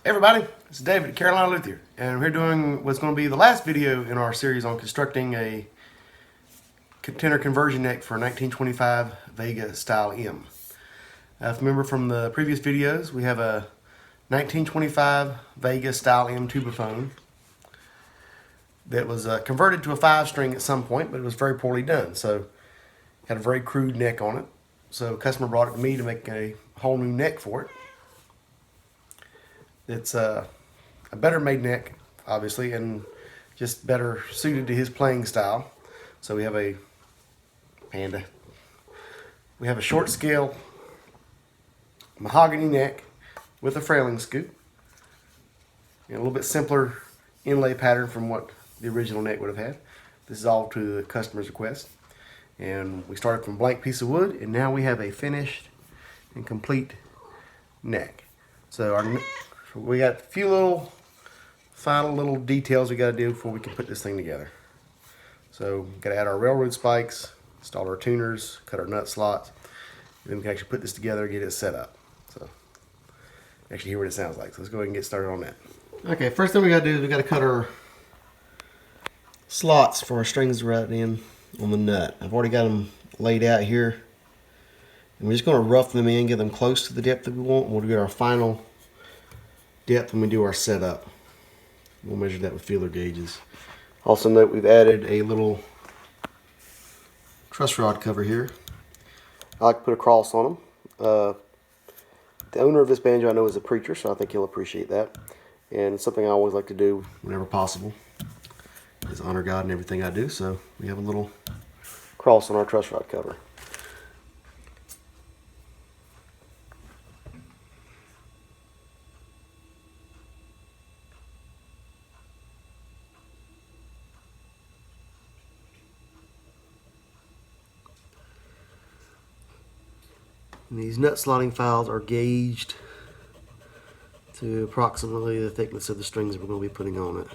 Everybody, it's David at Carolina Luthier, and we're doing what's going to be the last video in our series on constructing a tenor conversion neck for a 1925 Vega style M. If you remember from the previous videos, we have a 1925 Vega style M tubaphone that was converted to a 5-string at some point, but it was very poorly done, so had a very crude neck on it. So a customer brought it to me to make a whole new neck for it. It's a better made neck, obviously, and just better suited to his playing style. So we have a Panda. We have a short scale mahogany neck with a frailing scoop, and a little bit simpler inlay pattern from what the original neck would have had. This is all to the customer's request. And we started from a blank piece of wood, and now we have a finished and complete neck. So we got a few little final little details we got to do before we can put this thing together. So we got to add our railroad spikes, install our tuners, cut our nut slots, and then we can actually put this together and get it set up. So actually hear what it sounds like. So let's go ahead and get started on that. Okay, first thing we got to do is we got to cut our slots for our strings to run in on the nut. I've already got them laid out here, and we're just going to rough them in, get them close to the depth that we want, and we'll get our final depth when we do our setup. We'll measure that with feeler gauges. Also note we've added a little truss rod cover here. I like to put a cross on them. The owner of this banjo I know is a preacher, so I think he'll appreciate that. And it's something I always like to do whenever possible, is honor God in everything I do. So we have a little cross on our truss rod cover. And these nut slotting files are gauged to approximately the thickness of the strings that we're going to be putting on it.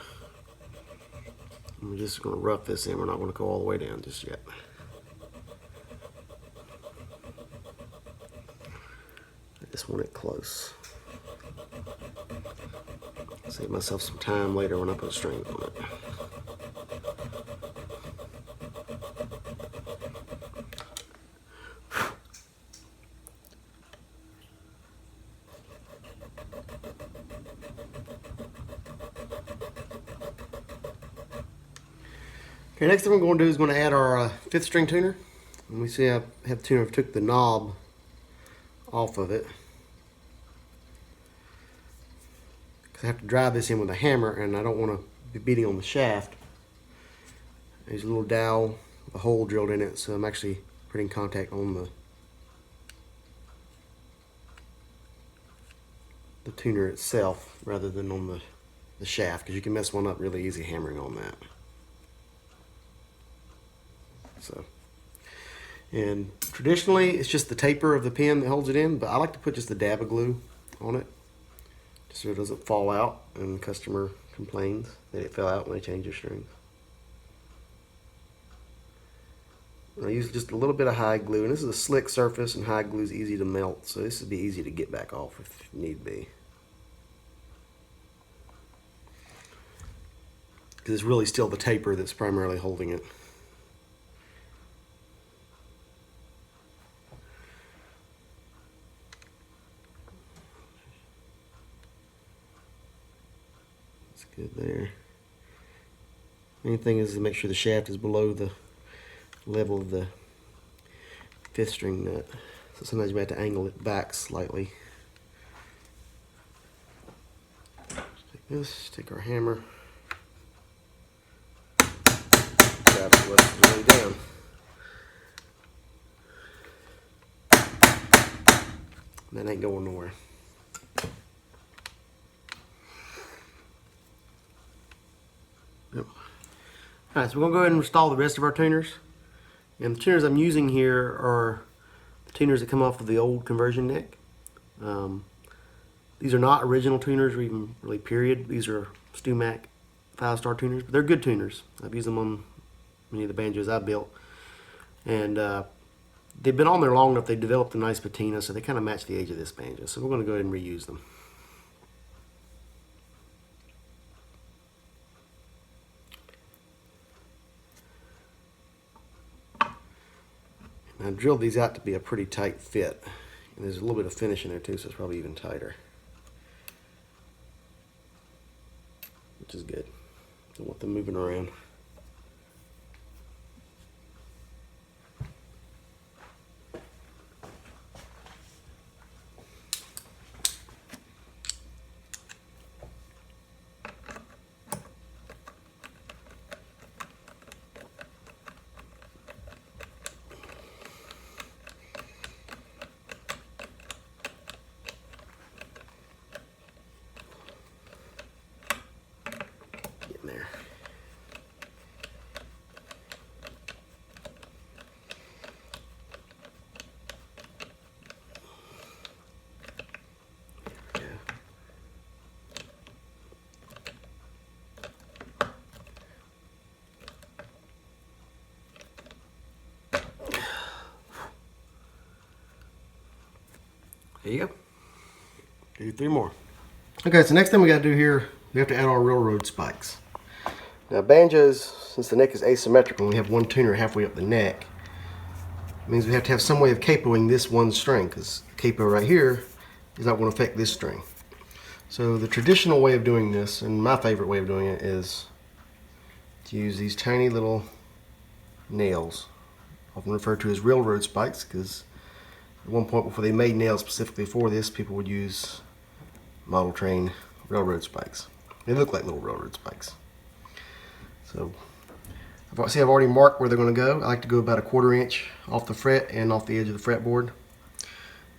And we're just going to rough this in. We're not going to go all the way down just yet. I just want it close. Save myself some time later when I put strings on it. Okay, next thing we're going to do is going to add our 5th string tuner. And we see I have the tuner, I've took the knob off of it, because I have to drive this in with a hammer, and I don't want to be beating on the shaft. There's a little dowel, a hole drilled in it, so I'm actually putting contact on the tuner itself rather than on the shaft, because you can mess one up really easy hammering on that. So, and traditionally it's just the taper of the pin that holds it in, but I like to put just a dab of glue on it just so it doesn't fall out and the customer complains that it fell out when they change their strings. I use just a little bit of hide glue, and this is a slick surface and hide glue is easy to melt, so this would be easy to get back off if need be, because it's really still the taper that's primarily holding it. Good there. Main thing is to make sure the shaft is below the level of the 5th string nut. So sometimes you might have to angle it back slightly. Take this, take our hammer, grab it, let it lay down. That ain't going nowhere. Yep. Alright, so we're going to go ahead and install the rest of our tuners. And the tuners I'm using here are the tuners that come off of the old conversion neck. These are not original tuners or even really period. These are StewMac 5-star tuners, but they're good tuners. I've used them on many of the banjos I've built. And they've been on there long enough, they've developed a nice patina, so they kind of match the age of this banjo. So we're going to go ahead and reuse them. I drilled these out to be a pretty tight fit. And there's a little bit of finish in there too, so it's probably even tighter. Which is good. Don't want them moving around. There. Yeah. There you go. Do 3 more. Okay, so next thing we got to do here, we have to add our railroad spikes. Now banjos, since the neck is asymmetrical and we have one tuner halfway up the neck, it means we have to have some way of capoing this one string, because the capo right here is not going to affect this string. So the traditional way of doing this, and my favorite way of doing it, is to use these tiny little nails, often referred to as railroad spikes, because at one point before they made nails specifically for this, people would use model train railroad spikes. They look like little railroad spikes. So, I've already marked where they're going to go. I like to go about 1/4 inch off the fret and off the edge of the fretboard.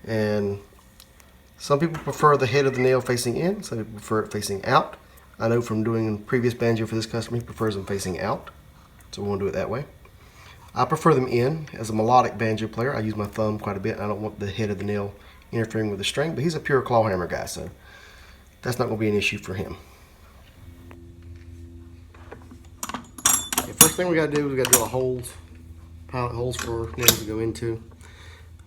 And some people prefer the head of the nail facing in, some people prefer it facing out. I know from doing a previous banjo for this customer, he prefers them facing out. So we want to do it that way. I prefer them in. As a melodic banjo player, I use my thumb quite a bit. I don't want the head of the nail interfering with the string, but he's a pure claw hammer guy, so that's not going to be an issue for him. First thing we got to do is we got to drill holes, pilot holes for nails to go into.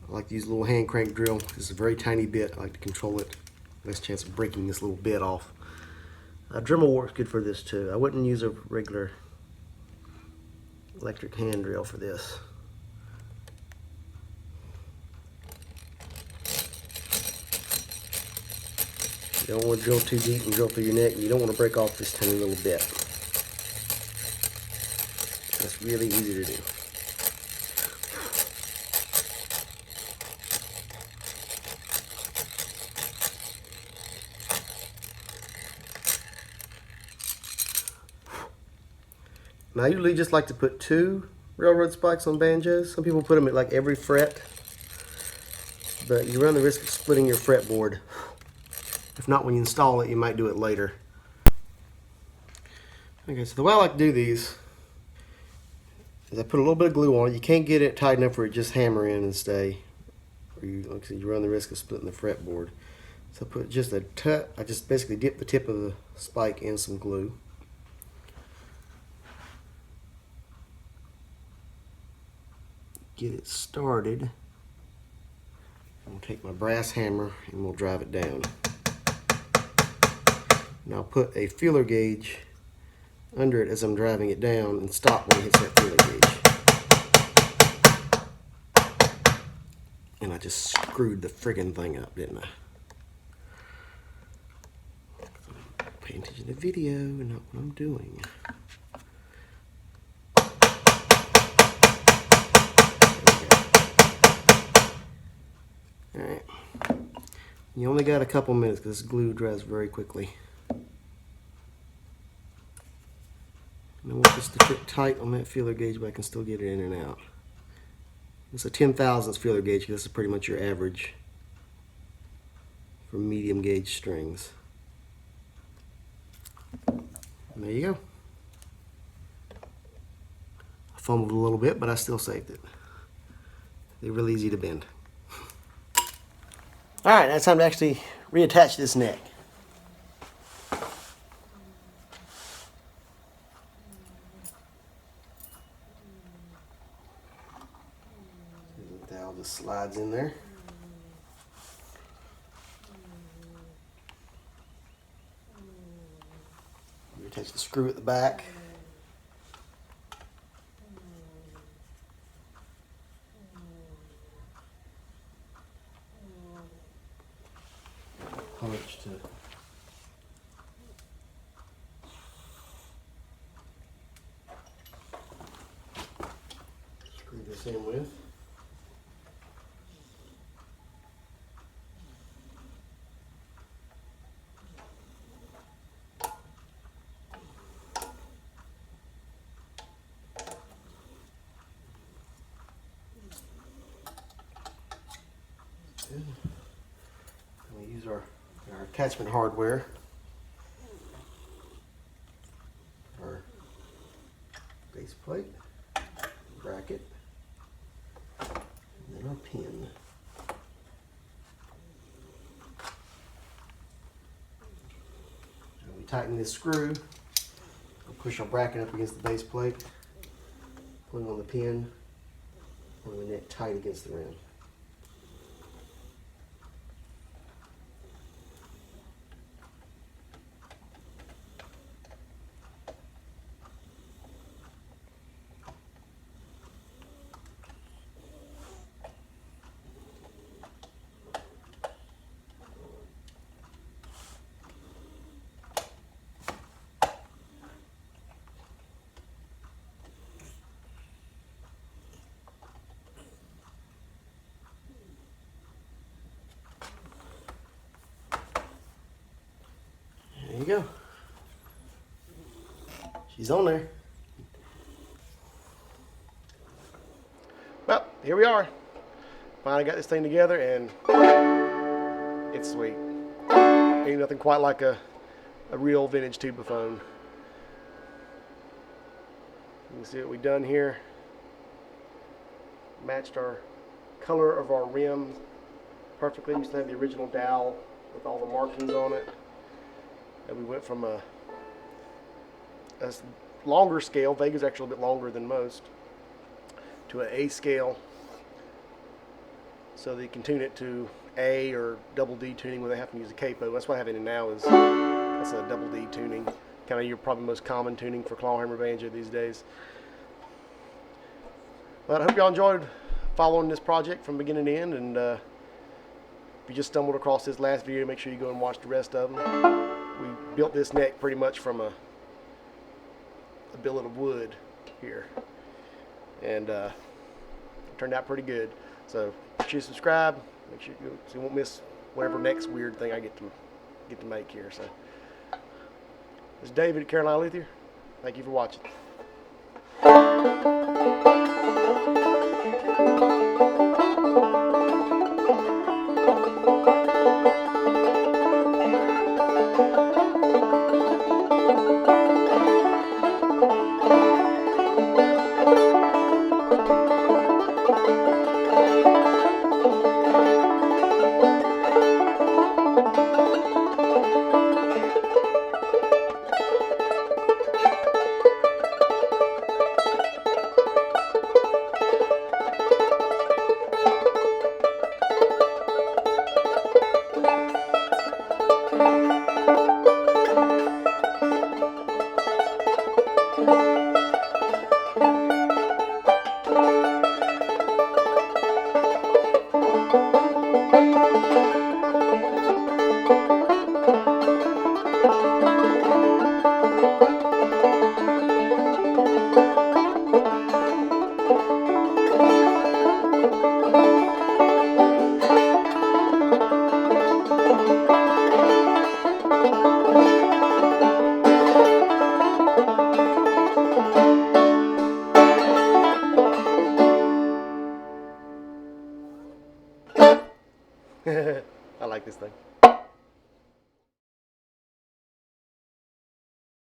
I like to use a little hand crank drill. This is a very tiny bit. I like to control it. Less chance of breaking this little bit off. A Dremel works good for this too. I wouldn't use a regular electric hand drill for this. You don't want to drill too deep and drill through your neck. You don't want to break off this tiny little bit. That's really easy to do. Now I usually just like to put 2 railroad spikes on banjos. Some people put them at like every fret, but you run the risk of splitting your fretboard. If not when you install it, you might do it later. Okay, so the way I like to do these is I put a little bit of glue on it. You can't get it tight enough where it just hammer in and stay, or you, like I said, you run the risk of splitting the fretboard. So I put just a touch. I just basically dip the tip of the spike in some glue. Get it started. I'll take my brass hammer and we'll drive it down. And I'll put a feeler gauge under it as I'm driving it down and stop when it hits that feeler gauge. And I just screwed the friggin' thing up, didn't I? Pay attention to the video and not what I'm doing. Alright. You only got a couple minutes because this glue dries very quickly. And I want this to fit tight on that feeler gauge, but I can still get it in and out. It's a 10,000ths feeler gauge because this is pretty much your average for medium gauge strings. And there you go. I fumbled a little bit, but I still saved it. They're really easy to bend. Alright, now it's time to actually reattach this neck. The dowel just slides in there. Reattach the screw at the back. much to screw this in with. And we use our attachment hardware, our base plate, bracket, and then our pin. And we tighten this screw, we'll push our bracket up against the base plate, pulling on the pin, pulling the neck tight against the rim. There you go. She's on there. Well, here we are. Finally got this thing together, and it's sweet. Ain't nothing quite like a real vintage tubaphone. You can see what we've done here. Matched our color of our rims perfectly. We still have the original dowel with all the markings on it. And we went from a longer scale, Vega's actually a bit longer than most, to an A scale, so that you can tune it to A or double D tuning where they have to use a capo. That's what I have in it now, is that's a double D tuning, kind of your probably most common tuning for clawhammer banjo these days. But I hope y'all enjoyed following this project from beginning to end, and if you just stumbled across this last video, make sure you go and watch the rest of them. We built this neck pretty much from a billet of wood here, and it turned out pretty good. So make sure you subscribe, make sure you so you won't miss whatever next weird thing I get to make here. So this is David at Carolina Luthier. Thank you for watching. I like this thing.